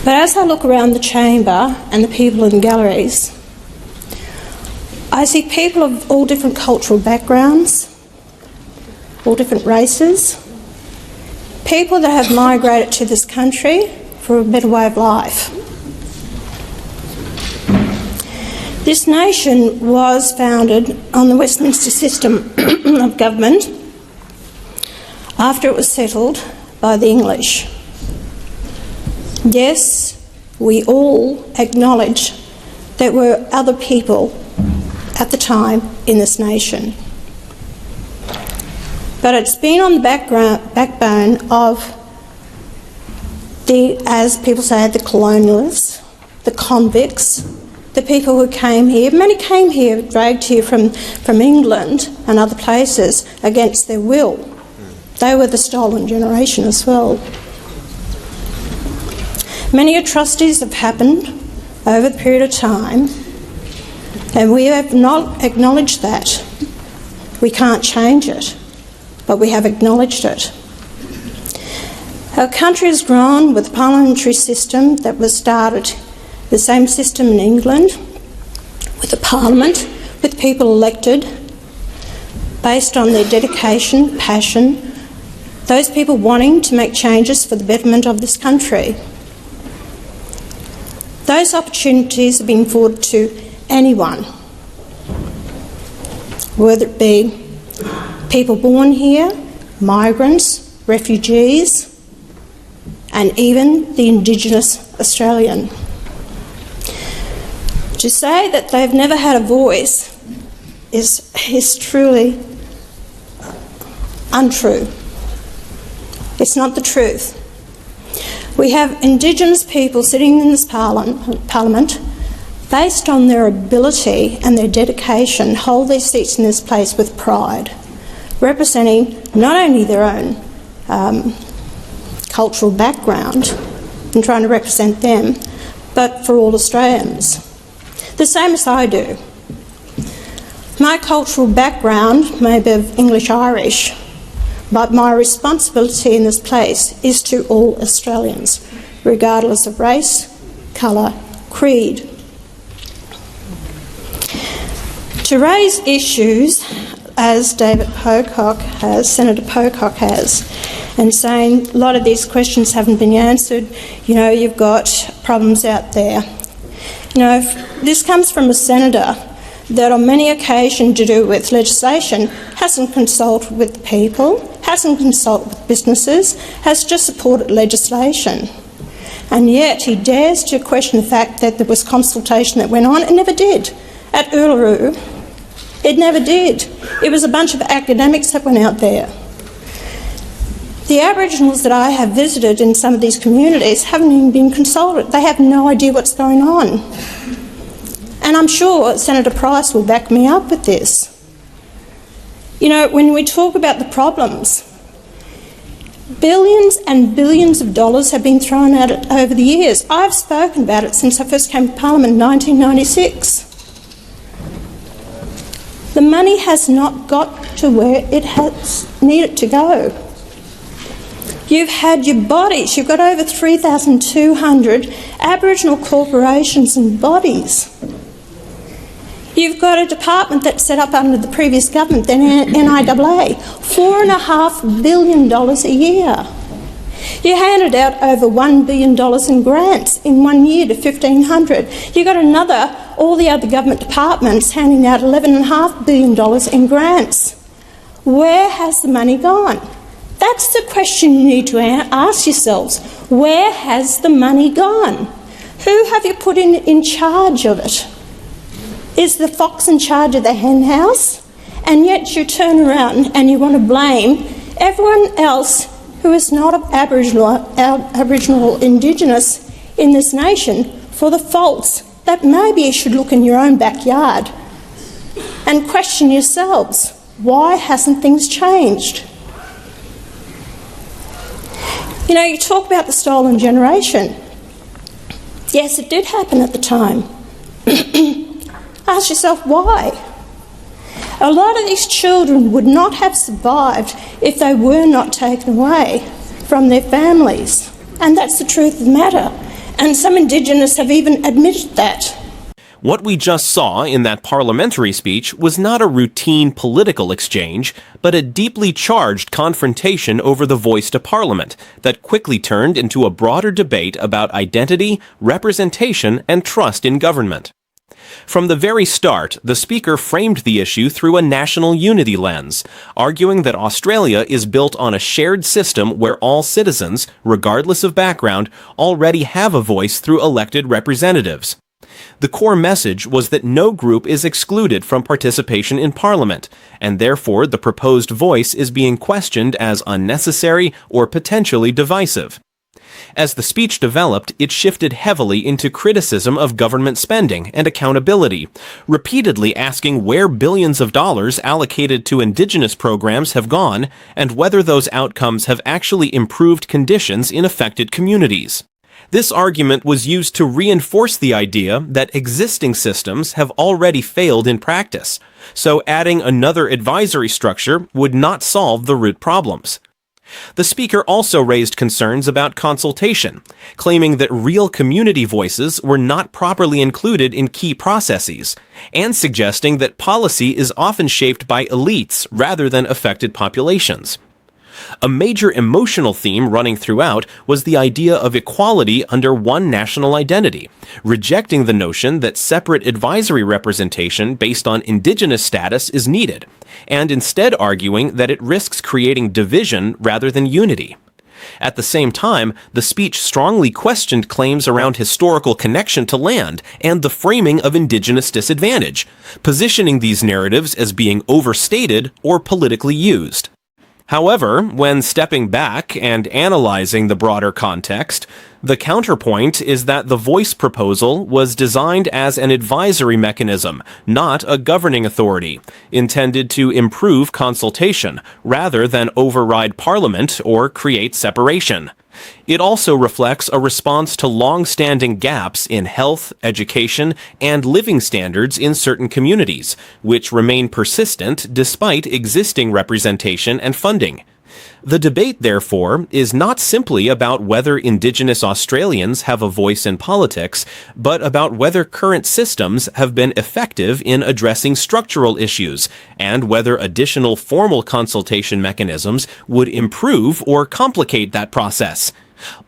But as I look around the chamber and the people in the galleries, I see people of all different cultural backgrounds, all different races, people that have migrated to this country for a better way of life. This nation was founded on the Westminster system of government after it was settled by the English. Yes, we all acknowledge there were other people at the time in this nation. But it's been on the backbone of the, as people say, the colonialists, the convicts, the people who came here. Many came here, dragged here from England and other places against their will. They were the stolen generation as well. Many atrocities have happened over the period of time, and we have not acknowledged that. We can't change it, but we have acknowledged it. Our country has grown with a parliamentary system that was started, the same system in England, with a parliament, with people elected based on their dedication, passion, those people wanting to make changes for the betterment of this country. Those opportunities have been afforded to anyone, whether it be people born here, migrants, refugees, and even the Indigenous Australian. To say that they've never had a voice is truly untrue. It's not the truth. We have Indigenous people sitting in this Parliament based on their ability and their dedication, hold their seats in this place with pride, representing not only their own cultural background and trying to represent them, but for all Australians. The same as I do. My cultural background may be of English-Irish, but my responsibility in this place is to all Australians, regardless of race, colour, creed. To raise issues, as Senator Pocock has, and saying a lot of these questions haven't been answered, you know, you've got problems out there. You know, this comes from a senator that on many occasions to do with legislation hasn't consulted with the people, hasn't consulted with businesses, has just supported legislation. And yet he dares to question the fact that there was consultation that went on. It never did. At Uluru, it never did. It was a bunch of academics that went out there. The Aboriginals that I have visited in some of these communities haven't even been consulted. They have no idea what's going on. And I'm sure Senator Price will back me up with this. You know, when we talk about the problems, billions and billions of dollars have been thrown at it over the years. I've spoken about it since I first came to Parliament in 1996. The money has not got to where it has needed to go. You've had your bodies, you've got over 3,200 Aboriginal corporations and bodies. You've got a department that's set up under the previous government, the NIAA, $4.5 billion a year. You handed out over $1 billion in grants in 1 year to 1,500. You got all the other government departments handing out $11.5 billion in grants. Where has the money gone? That's the question you need to ask yourselves. Where has the money gone? Who have you put in charge of it? Is the fox in charge of the hen house? And yet you turn around and you want to blame everyone else who is not Aboriginal Indigenous in this nation for the faults that maybe you should look in your own backyard and question yourselves. Why hasn't things changed? You know, you talk about the stolen generation. Yes, it did happen at the time. Ask yourself why. A lot of these children would not have survived if they were not taken away from their families. And that's the truth of the matter. and some Indigenous have even admitted that. What we just saw in that parliamentary speech was not a routine political exchange, but a deeply charged confrontation over the voice to Parliament that quickly turned into a broader debate about identity, representation, and trust in government. From the very start, the Speaker framed the issue through a national unity lens, arguing that Australia is built on a shared system where all citizens, regardless of background, already have a voice through elected representatives. The core message was that no group is excluded from participation in Parliament, and therefore the proposed voice is being questioned as unnecessary or potentially divisive. As the speech developed, it shifted heavily into criticism of government spending and accountability, repeatedly asking where billions of dollars allocated to Indigenous programs have gone and whether those outcomes have actually improved conditions in affected communities. This argument was used to reinforce the idea that existing systems have already failed in practice, so adding another advisory structure would not solve the root problems. The Speaker also raised concerns about consultation, claiming that real community voices were not properly included in key processes, and suggesting that policy is often shaped by elites rather than affected populations. A major emotional theme running throughout was the idea of equality under one national identity, rejecting the notion that separate advisory representation based on Indigenous status is needed, and instead arguing that it risks creating division rather than unity. At the same time, the speech strongly questioned claims around historical connection to land and the framing of Indigenous disadvantage, positioning these narratives as being overstated or politically used. However, when stepping back and analyzing the broader context, the counterpoint is that the voice proposal was designed as an advisory mechanism, not a governing authority, intended to improve consultation rather than override Parliament or create separation. It also reflects a response to long-standing gaps in health, education, and living standards in certain communities, which remain persistent despite existing representation and funding. The debate, therefore, is not simply about whether Indigenous Australians have a voice in politics, but about whether current systems have been effective in addressing structural issues, and whether additional formal consultation mechanisms would improve or complicate that process.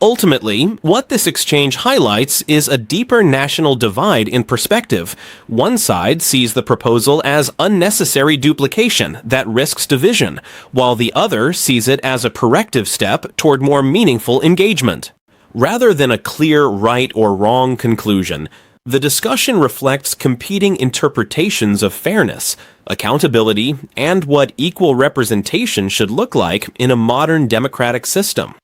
Ultimately, what this exchange highlights is a deeper national divide in perspective. One side sees the proposal as unnecessary duplication that risks division, while the other sees it as a corrective step toward more meaningful engagement. Rather than a clear right or wrong conclusion, the discussion reflects competing interpretations of fairness, accountability, and what equal representation should look like in a modern democratic system.